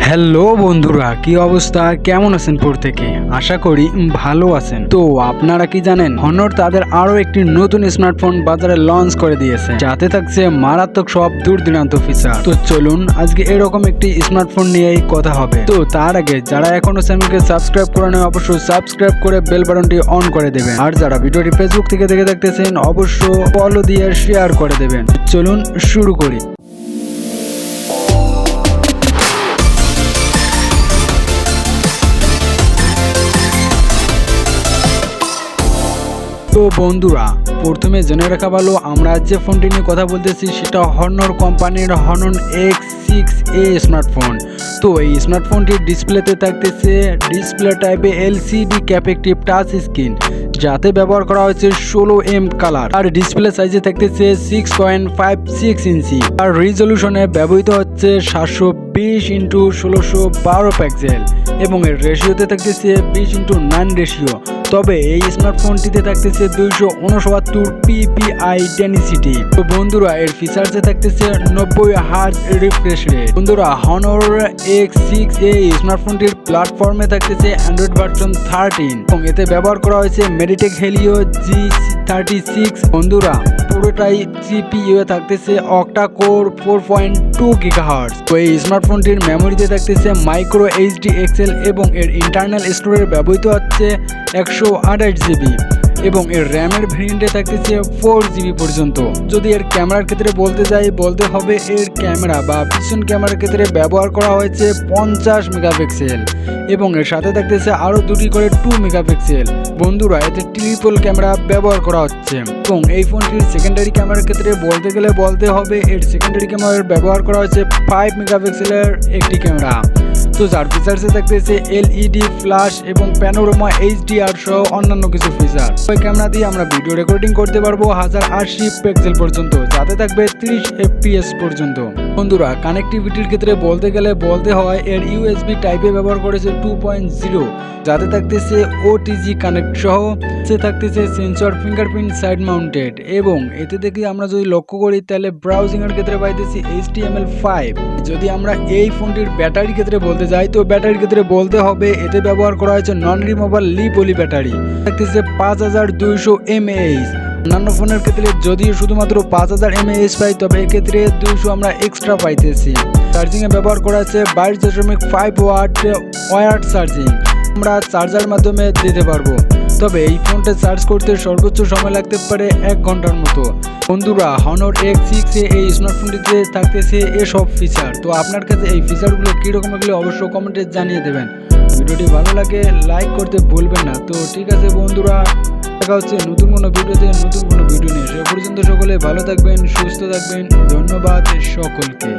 Hello বন্ধুরা, কি অবস্থা, কেমন আছেন প্রত্যেকে? আশা করি ভালো আছেন। তো আপনারা কি জানেন, হনর তাদের আরো একটি নতুন স্মার্টফোন বাজারে লঞ্চ করে দিয়েছে, যাতে থাকছে মারাত্মক সব দূর দূরান্ত ফিচার। তো চলুন আজকে এরকম একটি স্মার্টফোন নিয়েই কথা হবে। তো তার আগে যারা এখনো চ্যানেলকে সাবস্ক্রাইব করে নেয়, অবশ্যই সাবস্ক্রাইব করে বেল বাটনটি অন করে দেবেন। আর যারা ভিডিওটি ফেসবুক থেকে দেখে দেখতেছেন, অবশ্যই ফলো দিয়ে শেয়ার করে দেবেন। চলুন শুরু করি। তো বন্ধুরা, প্রথমে জেনে রাখা ভালো, আমরা যে ফোনটি নিয়ে কথা বলতেছি সেটা হনর কোম্পানির হনর X6a স্মার্টফোন। তো এই স্মার্টফোনটির ডিসপ্লেতে থাকতেছে ডিসপ্লে টাইপে এলসিডি ক্যাপেক্টিভ টাচ স্ক্রিন, যাতে ব্যবহার করা হয়েছে 16M কালার। আর ডিসপ্লে সাইজে থাকতেছে 6.56 ইঞ্চি। আর রিজলিউশনে ব্যবহৃত হচ্ছে 720x1612 পিক্সেল এবং এর রেশিওতে থাকতেছে 20:9 রেশিও। তবে এই স্মার্টফোনটিতে থাকতেছে 269 ppi ডেনসিটি। তো বন্ধুরা, এর ফিচার্সে থাকতেছে 90 হার্জ রিফ্রেশ রেট। বন্ধুরা, হনর X6a স্মার্টফোনটির প্ল্যাটফর্মে থাকতেছে অ্যান্ড্রয়েড ভার্সন 13 এবং এতে ব্যবহার করা হয়েছে মেডিটেক হেলিও G36। বন্ধুরা, পুরোটাই CPU এ থাকতেছে অক্টা কোর 4.2 GHz। তো এই স্মার্টফোনটির মেমোরিতে থাকতেছে মাইক্রো এইচডি এক্সএল এবং এর ইন্টারনাল স্টোরেজ ব্যবহৃত হচ্ছে 128 GB এবং এর র্যামের ভেরিয়েন্টে থাকতেছে 4 GB পর্যন্ত। যদি এর ক্যামেরার ক্ষেত্রে বলতে হবে এর ক্যামেরা বা পিছন ক্যামেরার ক্ষেত্রে ব্যবহার করা হয়েছে 50 মেগাপিক্সেল এবং এর সাথে থাকতেছে আরও দুটি করে 2 মেগাপিক্সেল। বন্ধুরা, এতে ট্রিপল ক্যামেরা ব্যবহার করা হচ্ছে এবং এই ফোনটির সেকেন্ডারি ক্যামেরার ক্ষেত্রে বলতে হবে এর সেকেন্ডারি ক্যামেরার ব্যবহার করা হয়েছে 5 মেগাপিক্সেলের একটি ক্যামেরা। তো যার ফিচার্সে থাকতেছে এলইডি ফ্ল্যাশ এবং প্যানোরামা HDR সহ অন্যান্য কিছু ফিচার। ওই ক্যামেরা দিয়ে আমরা ভিডিও রেকর্ডিং করতে পারবো 1080 পিক্সেল পর্যন্ত, যাতে থাকবে 30 FPS পর্যন্ত। বন্ধুরা, কানেক্টিভিটির ক্ষেত্রে বলতে হয় এর USB টাইপে ব্যবহার করেছে 2.0, যাতে থাকতেছে OTG কানেক্ট সহ থাকতেছে সেন্সর ফিঙ্গারপ্রিন্ট সাইড মাউন্টেড এবং এতে দেখি আমরা যদি লক্ষ্য করি তাহলে ব্রাউজিং এর ক্ষেত্রে পাইতেছি HTML5। যদি আমরা এই ফোনটির ব্যাটারির ক্ষেত্রে বলতে যাই, তো ব্যাটারির ক্ষেত্রে বলতে হবে এতে ব্যবহার করা হয়েছে নন রিমুভেবল লি পলি ব্যাটারি, থাকতেছে 5200 mAh। অন্যান্য ফোনের ক্ষেত্রে যদিও শুধুমাত্র 5000 mAh পাই, তবে এক্ষেত্রে 200 আমরা এক্সট্রা পাইতেছি। চার্জিংয়ে ব্যবহার করা হয়েছে 22.5 ওয়াট ওয়্যারড চার্জিং, আমরা চার্জার মাধ্যমে দিতে পারবো। তবে এই ফোনটা চার্জ করতে সর্বোচ্চ সময় লাগতে পারে 1 ঘন্টার মতো। বন্ধুরা, হনর X6a এই স্মার্টফোনটিতে থাকতেছে এসব ফিচার। তো আপনার কাছে এই ফিচারগুলো কীরকম লাগলে অবশ্যই কমেন্টে জানিয়ে দেবেন। ভিডিওটি ভালো লাগে লাইক করতে ভুলবেন না। তো ঠিক আছে বন্ধুরা, দেখা হচ্ছে নতুন কোনো ভিডিওতে নতুন কোনো ভিডিও নিয়ে। সে পর্যন্ত সকলে ভালো থাকবেন, সুস্থ থাকবেন। ধন্যবাদ সকলকে।